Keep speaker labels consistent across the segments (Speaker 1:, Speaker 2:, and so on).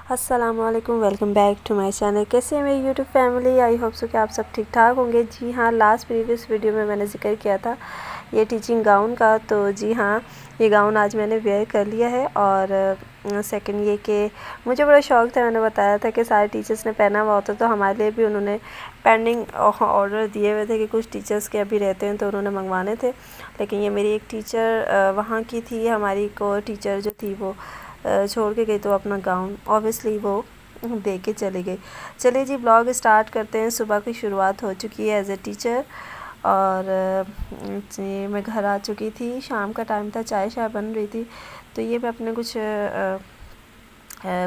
Speaker 1: السلام علیکم، welcome back to my channel. کیسے ہیں میری YouTube family? I hope so کہ آپ سب ٹھیک ٹھاک ہوں گے۔ جی ہاں، لاسٹ پریویس ویڈیو میں نے ذکر کیا تھا یہ ٹیچنگ گاؤن کا، تو جی ہاں یہ گاؤن آج میں نے ویئر کر لیا ہے۔ اور سیکنڈ یہ کہ مجھے بڑا شوق تھا، میں نے بتایا تھا کہ سارے ٹیچرز نے پہنا ہوا ہوتا تو ہمارے لیے بھی انہوں نے پینڈنگ آرڈر دیے ہوئے تھے کہ کچھ ٹیچرز کے ابھی رہتے ہیں تو انہوں نے منگوانے تھے، لیکن یہ میری ایک ٹیچر وہاں کی تھی، ہماری کو ٹیچر جو تھی وہ چھوڑ کے گئی، تو اپنا گاؤن اوبیسلی وہ دے کے چلے گئے۔ چلیے جی بلاگ اسٹارٹ کرتے ہیں۔ صبح کی شروعات ہو چکی ہے ایز اے ٹیچر، اور میں گھر آ چکی تھی، شام کا ٹائم تھا، چائے بن رہی تھی، تو یہ میں اپنے کچھ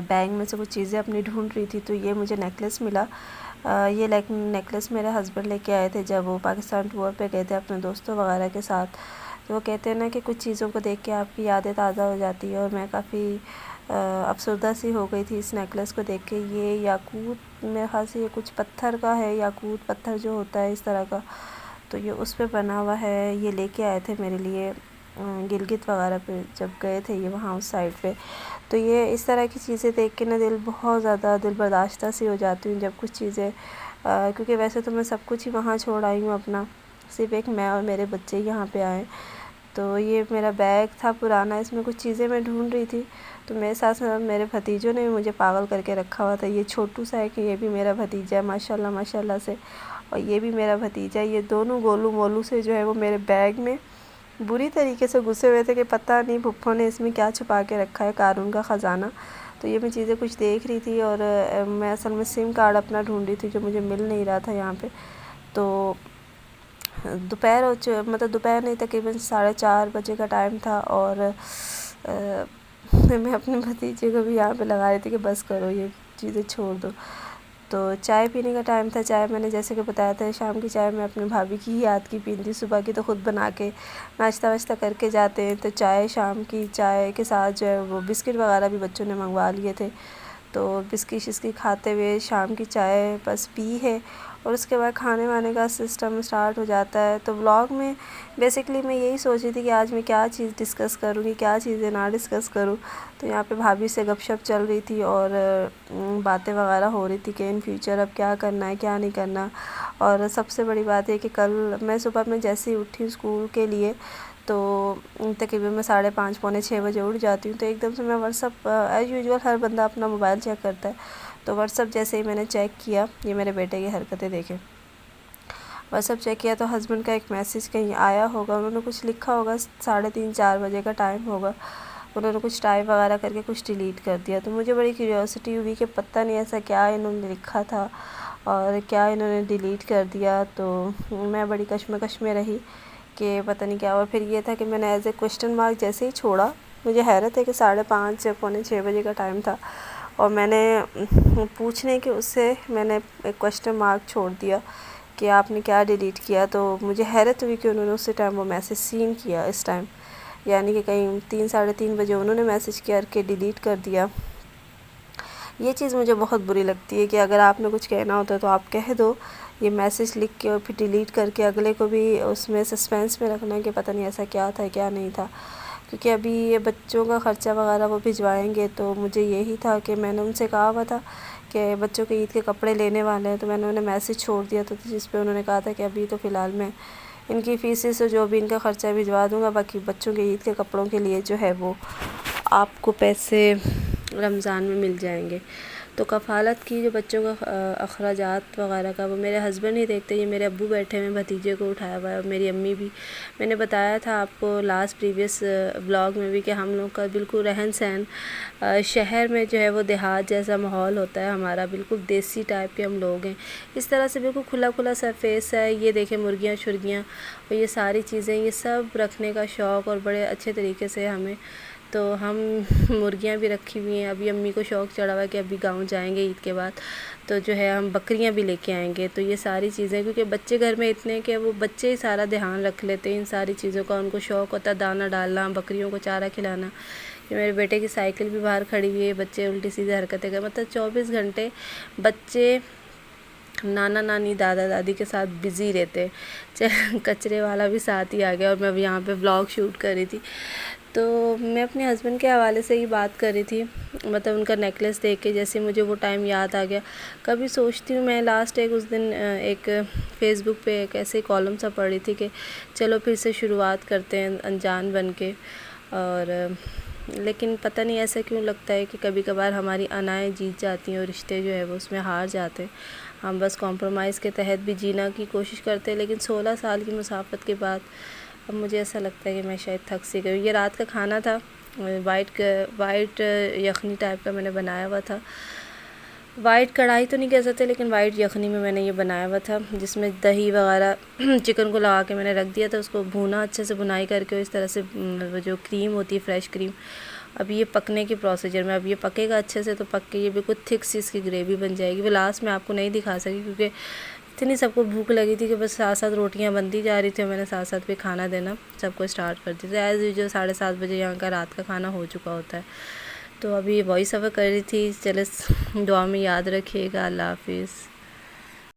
Speaker 1: بیگ میں سے کچھ چیزیں اپنی ڈھونڈ رہی تھی، تو یہ مجھے نیکلس ملا۔ یہ نیکلس میرے ہسبینڈ لے کے آئے تھے جب وہ پاکستان ٹور پہ گئے تھے اپنے دوستوں وغیرہ کے ساتھ، تو وہ کہتے ہیں نا کہ کچھ چیزوں کو دیکھ کے آپ کی یادیں تازہ ہو جاتی ہے، اور میں کافی افسردہ سی ہو گئی تھی اس نیکلس کو دیکھ کے۔ یہ یاقوت میرے خیال سے یہ کچھ پتھر کا ہے، یاقوت پتھر جو ہوتا ہے اس طرح کا، تو یہ اس پہ بنا ہوا ہے۔ یہ لے کے آئے تھے میرے لیے گلگت وغیرہ پہ جب گئے تھے یہ وہاں اس سائڈ پہ، تو یہ اس طرح کی چیزیں دیکھ کے نا دل بہت زیادہ دل برداشتہ سی ہو جاتی ہوں جب کچھ چیزیں، کیونکہ ویسے تو میں سب کچھ ہی وہاں چھوڑ آئی ہوں اپنا، صرف ایک میں اور میرے بچے یہاں پہ آئے، تو یہ میرا بیگ تھا پرانا، اس میں کچھ چیزیں میں ڈھونڈ رہی تھی، تو میرے ساتھ ساتھ میرے بھتیجوں نے بھی مجھے پاگل کر کے رکھا ہوا تھا۔ یہ چھوٹو سا ہے کہ یہ بھی میرا بھتیجا ہے ماشاءاللہ سے، اور یہ بھی میرا بھتیجا ہے۔ یہ دونوں گولو مولو سے جو ہے وہ میرے بیگ میں بری طریقے سے گھسے ہوئے تھے کہ پتہ نہیں پھپھو نے اس میں کیا چھپا کے رکھا ہے، قارون کا خزانہ۔ تو یہ میں چیزیں کچھ دیکھ رہی تھی، اور میں اصل میں سم کارڈ اپنا ڈھونڈ رہی تھی جو مجھے مل نہیں رہا تھا یہاں پہ، تو دوپہر دوپہر نہیں، تقریباً 4:30 بجے کا ٹائم تھا، اور میں اپنے بھتیجے کو بھی یہاں پہ لگا رہی تھی کہ بس کرو یہ چیزیں چھوڑ دو۔ تو چائے پینے کا ٹائم تھا، چائے میں نے جیسے کہ بتایا تھا شام کی چائے میں اپنی بھابھی کی ہی یاد کی پینی تھی، صبح کی تو خود بنا کے ناشتہ واشتہ کر کے جاتے ہیں، تو چائے شام کی چائے کے ساتھ جو ہے وہ بسکٹ وغیرہ بھی بچوں نے منگوا لیے تھے، تو بسکٹ شسکٹ کھاتے ہوئے شام کی چائے بس پی ہے، اور اس کے بعد کھانے وانے کا سسٹم اسٹارٹ ہو جاتا ہے۔ تو ولاگ میں بیسکلی میں یہی سوچ رہی تھی کہ آج میں کیا چیز ڈسکس کروں گی، کیا چیزیں نہ ڈسکس کروں، تو یہاں پہ بھابھی سے گپ شپ چل رہی تھی، اور باتیں وغیرہ ہو رہی تھی کہ ان فیوچر اب کیا کرنا ہے کیا نہیں کرنا۔ اور سب سے بڑی بات ہے کہ کل میں صبح میں جیسے ہی اٹھی اسکول کے لیے، تو تقریباً میں 5:30 پونے 6 بجے اٹھ جاتی ہوں، تو ایک دم سے میں واٹس ایپ ایز یوزول ہر بندہ اپنا موبائل چیک کرتا ہے، تو واٹس ایپ جیسے ہی میں نے چیک کیا، یہ میرے بیٹے کی حرکتیں دیکھیں، واٹس ایپ چیک کیا تو ہسبینڈ کا ایک میسیج کہیں آیا ہوگا، انہوں نے کچھ لکھا ہوگا، 3:30 4 بجے کا ٹائم ہوگا، انہوں نے کچھ ٹائپ وغیرہ کر کے کچھ ڈیلیٹ کر دیا، تو مجھے بڑی کیوریوسٹی ہوئی کہ پتہ نہیں ایسا کیا انہوں نے لکھا تھا اور کیا انہوں نے ڈیلیٹ کر دیا، تو میں بڑی کشمکش میں رہی کہ پتہ نہیں کیا، اور پھر یہ تھا کہ میں نے ایز اے کوسچن مارک جیسے ہی چھوڑا، مجھے حیرت ہے کہ 5:30 پونے 6 بجے کا ٹائم تھا، اور میں نے پوچھنے کے اس سے میں نے ایک کوسچن مارک چھوڑ دیا کہ آپ نے کیا ڈیلیٹ کیا، تو مجھے حیرت ہوئی کہ انہوں نے اسی ٹائم وہ میسیج سین کیا اس ٹائم، یعنی کہ کہیں 3 ساڑھے 3 بجے انہوں نے میسیج کیا کہ ڈیلیٹ کر دیا۔ یہ چیز مجھے بہت بری لگتی ہے کہ اگر آپ نے کچھ کہنا ہوتا ہے تو آپ کہہ دو، یہ میسیج لکھ کے اور پھر ڈیلیٹ کر کے اگلے کو بھی اس میں سسپینس میں رکھنا کہ پتہ نہیں ایسا کیا تھا کیا نہیں تھا، کیونکہ ابھی یہ بچوں کا خرچہ وغیرہ وہ بھجوائیں گے، تو مجھے یہی تھا کہ میں نے ان سے کہا ہوا تھا کہ بچوں کے عید کے کپڑے لینے والے ہیں، تو میں نے انہیں میسیج چھوڑ دیا تھا، جس پہ انہوں نے کہا تھا کہ ابھی تو فی الحال میں ان کی فیسیں سے جو بھی ان کا خرچہ بھجوا دوں گا، باقی بچوں کے عید کے کپڑوں کے لیے جو ہے وہ آپ کو پیسے رمضان میں مل جائیں گے۔ تو کفالت کی جو بچوں کا اخراجات وغیرہ کا وہ میرے ہسبینڈ ہی دیکھتے، یہ میرے ابو بیٹھے ہوئے بھتیجے کو اٹھایا ہوا ہے، اور میری امی بھی، میں نے بتایا تھا آپ کو لاسٹ پریویس بلاگ میں بھی کہ ہم لوگ کا بالکل رہن سہن شہر میں جو ہے وہ دیہات جیسا ماحول ہوتا ہے ہمارا، بالکل دیسی ٹائپ کے ہم لوگ ہیں، اس طرح سے بالکل کھلا کھلا سرفیس ہے، یہ دیکھیں مرغیاں شرگیاں اور یہ ساری چیزیں، یہ سب رکھنے کا شوق، اور بڑے اچھے طریقے سے ہمیں، تو ہم مرغیاں بھی رکھی ہوئی ہیں، ابھی امی کو شوق چڑھا ہوا ہے کہ ابھی گاؤں جائیں گے عید کے بعد تو جو ہے ہم بکریاں بھی لے کے آئیں گے، تو یہ ساری چیزیں کیونکہ بچے گھر میں اتنے کہ وہ بچے ہی سارا دھیان رکھ لیتے ہیں ان ساری چیزوں کا، ان کو شوق ہوتا ہے دانہ ڈالنا، بکریوں کو چارہ کھلانا، یہ میرے بیٹے کی سائیکل بھی باہر کھڑی ہوئی ہے، بچے الٹی سیدھی حرکتیں کر، مطلب 24 گھنٹے بچے نانا نانی دادا دادی کے ساتھ بزی رہتے، کچرے والا بھی ساتھ ہی آ گیا، اور میں اب یہاں پہ ولاگ شوٹ کر رہی تھی، تو میں اپنے ہسبینڈ کے حوالے سے ہی بات کر رہی تھی، مطلب ان کا نیکلیس دیکھ کے جیسے مجھے وہ ٹائم یاد آ گیا۔ کبھی سوچتی ہوں میں لاسٹ اس دن ایک فیس بک پہ ایک ایسے کالم سا پڑھ رہی تھی کہ چلو پھر سے شروعات کرتے ہیں انجان بن کے، اور لیکن پتہ نہیں ایسا کیوں لگتا ہے کہ کبھی کبھار ہماری انائیں جیت جاتی ہیں اور رشتے جو ہے وہ اس میں ہار جاتے ہیں۔ ہم بس کمپرومائز کے تحت بھی جینا کی کوشش کرتے ہیں، لیکن 16 سال کی مسافت کے بعد اب مجھے ایسا لگتا ہے کہ میں شاید تھک سی گئی۔ یہ رات کا کھانا تھا، وائٹ یخنی ٹائپ کا میں نے بنایا ہوا تھا، وائٹ کڑھائی تو نہیں کہہ سکتے لیکن وائٹ یخنی میں نے یہ بنایا ہوا تھا، جس میں دہی وغیرہ چکن کو لگا کے میں نے رکھ دیا تھا، اس کو بھونا اچھے سے بنائی کر کے، اس طرح سے وہ جو کریم ہوتی ہے فریش کریم، اب یہ پکنے کی پروسیجر میں، اب یہ پکے گا اچھے سے تو پک کے یہ بالکل تھک سی اس کی گریوی بن جائے گی۔ وہ لاسٹ میں آپ کو نہیں دکھا سکی کیونکہ اتنی سب کو بھوک لگی تھی کہ بس ساتھ ساتھ روٹیاں بنتی جا رہی تھی، اور میں نے ساتھ ساتھ بھی کھانا دینا سب کو اسٹارٹ کر دی تھی۔ ایز یوزول 7:30 بجے یہاں کا رات کا کھانا ہو چکا ہوتا ہے۔ تو ابھی وائس اوور کر رہی تھی، چلے دعا میں یاد رکھیے گا۔ اللہ حافظ۔